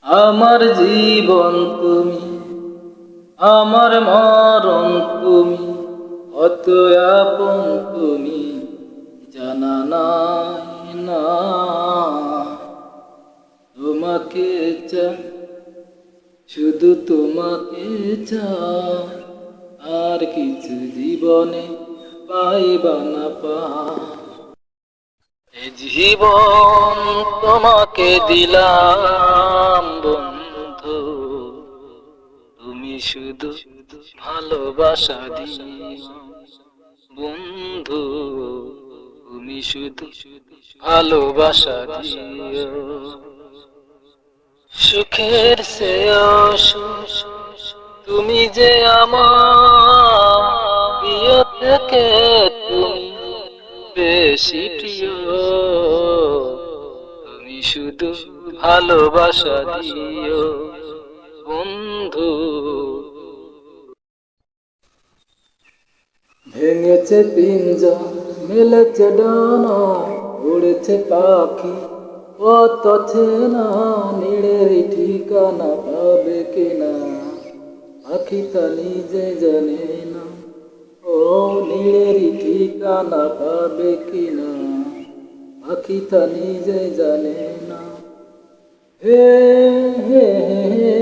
আমার জীবন তুমি, আমার মরণ তুমি, অত আপন তুমি জানা নাই না। তোমাকে চাই, শুধু তোমাকে চাই, আর কিছু জীবনে পাইবা না পাই। এ জীবন তোমাকে দিলাম বন্ধু, তুমি শুধু ভালোবাসা দিও বন্ধু, তুমি শুধু ভালোবাসা দিও। সুখের চেয়েও সুখ তুমি যে আমার, প্রিয় থেকে তুমি বেশি প্রিয়, তুমি শুধু ভালোবাসা দিও বন্ধু। ভেঙেছে পিঞ্জা, মেলেছে ডানা, উড়েছে পাখি কত চেনা, নীড়ের ঠিকানা পাবে কিনা পাখি তা নিজে জানে না। ও নীড়ের ঠিকানা পাবে কিনা পাখি তা নিজে জানে না। হে হে হে